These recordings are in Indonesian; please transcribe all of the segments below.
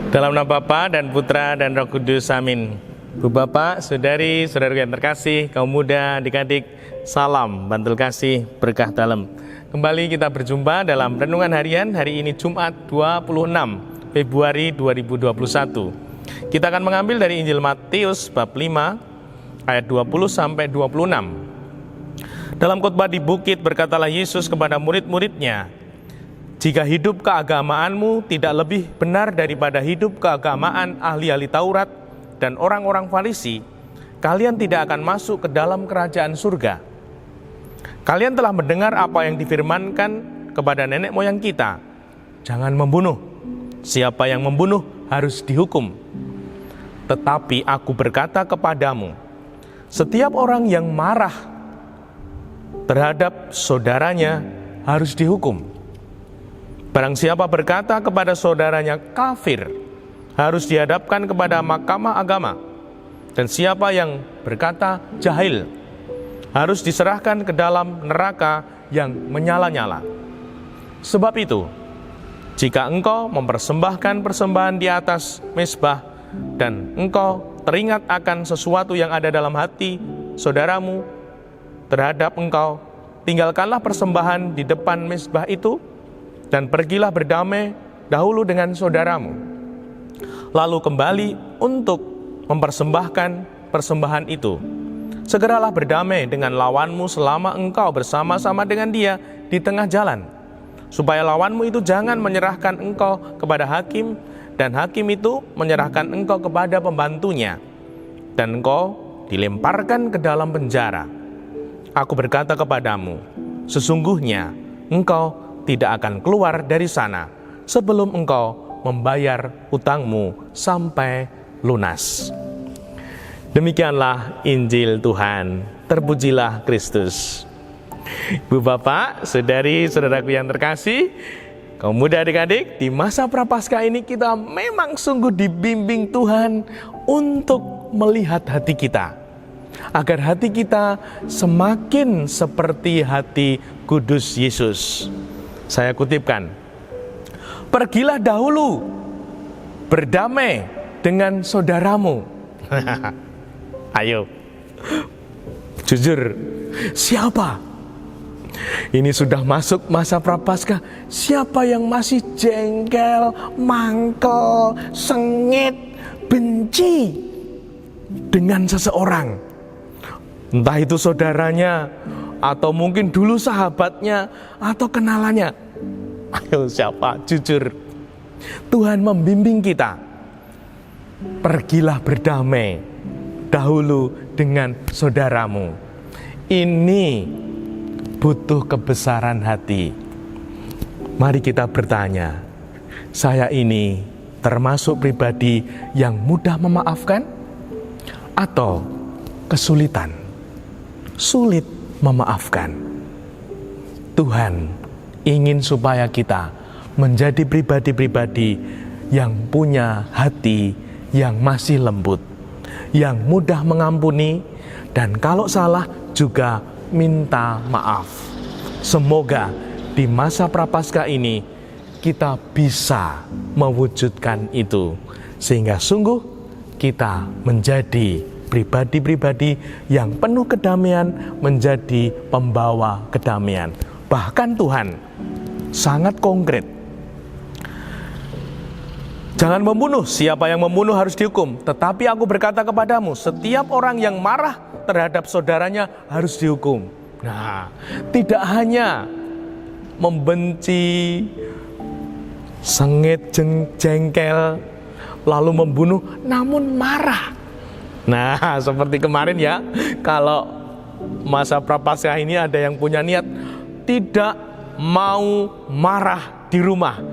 Dalam nama Bapa dan Putra dan Roh Kudus, amin. Bu Bapak, Saudari, Saudara yang terkasih, kaum muda, adik-adik, salam bantul kasih berkah dalam. Kembali kita berjumpa dalam renungan harian hari ini Jumat 26 Februari 2021. Kita akan mengambil dari Injil Matius bab 5 ayat 20 sampai 26. Dalam khotbah di bukit berkatalah Yesus kepada murid-muridnya, "Jika hidup keagamaanmu tidak lebih benar daripada hidup keagamaan ahli-ahli Taurat dan orang-orang Farisi, kalian tidak akan masuk ke dalam kerajaan surga. Kalian telah mendengar apa yang difirmankan kepada nenek moyang kita, jangan membunuh. Siapa yang membunuh harus dihukum. Tetapi aku berkata kepadamu, setiap orang yang marah terhadap saudaranya harus dihukum. Barang siapa berkata kepada saudaranya kafir, harus dihadapkan kepada mahkamah agama. Dan siapa yang berkata jahil, harus diserahkan ke dalam neraka yang menyala-nyala. Sebab itu, jika engkau mempersembahkan persembahan di atas mezbah, dan engkau teringat akan sesuatu yang ada dalam hati saudaramu terhadap engkau, tinggalkanlah persembahan di depan mezbah itu, dan pergilah berdamai dahulu dengan saudaramu. Lalu kembali untuk mempersembahkan persembahan itu. Segeralah berdamai dengan lawanmu selama engkau bersama-sama dengan dia di tengah jalan, supaya lawanmu itu jangan menyerahkan engkau kepada hakim, dan hakim itu menyerahkan engkau kepada pembantunya, dan engkau dilemparkan ke dalam penjara. Aku berkata kepadamu, sesungguhnya engkau tidak akan keluar dari sana sebelum engkau membayar utangmu sampai lunas." Demikianlah Injil Tuhan. Terpujilah Kristus. Bu Bapak, Saudari, Saudaraku yang terkasih, kaum muda adik-adik, di masa Prapaskah ini kita memang sungguh dibimbing Tuhan untuk melihat hati kita, agar hati kita semakin seperti hati kudus Yesus. Saya kutipkan, "Pergilah dahulu berdamai dengan saudaramu." Ayo, jujur, siapa? Ini sudah masuk masa Prapaskah. Siapa yang masih jengkel, mangkel, sengit, benci dengan seseorang? Entah itu saudaranya, atau mungkin dulu sahabatnya, atau kenalannya. Ayo, siapa? Jujur. Tuhan membimbing kita. Pergilah berdamai dahulu dengan saudaramu. Ini butuh kebesaran hati. Mari kita bertanya, saya ini termasuk pribadi yang mudah memaafkan atau kesulitan, sulit memaafkan? Tuhan ingin supaya kita menjadi pribadi-pribadi yang punya hati yang masih lembut, yang mudah mengampuni, dan kalau salah juga minta maaf. Semoga di masa Prapaskah ini kita bisa mewujudkan itu, sehingga sungguh kita menjadi pribadi-pribadi yang penuh kedamaian, menjadi pembawa kedamaian. Bahkan Tuhan sangat konkret, jangan membunuh, siapa yang membunuh harus dihukum. Tetapi aku berkata kepadamu, setiap orang yang marah terhadap saudaranya harus dihukum. Nah, tidak hanya membenci, sengit, jengkel, lalu membunuh, namun marah. Nah, seperti kemarin ya, kalau masa Prapaskah ini ada yang punya niat tidak mau marah di rumah.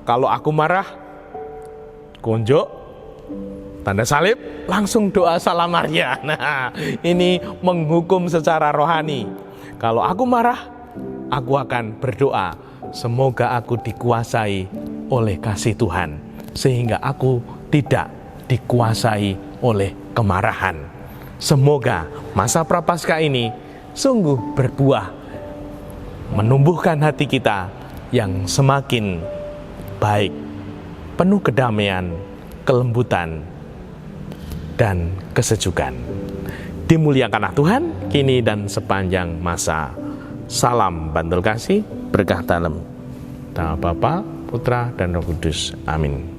Kalau aku marah, kunjuk, tanda salib, langsung doa salam Maria. Nah, ini menghukum secara rohani. Kalau aku marah, aku akan berdoa, semoga aku dikuasai oleh kasih Tuhan, sehingga aku tidak dikuasai oleh kemarahan. Semoga masa Prapaskah ini sungguh berbuah, menumbuhkan hati kita yang semakin baik, penuh kedamaian, kelembutan, dan kesejukan. Dimuliakanlah Tuhan, kini dan sepanjang masa. Salam bantul kasih, berkah dalam. Nama Bapa, Putra, dan Roh Kudus. Amin.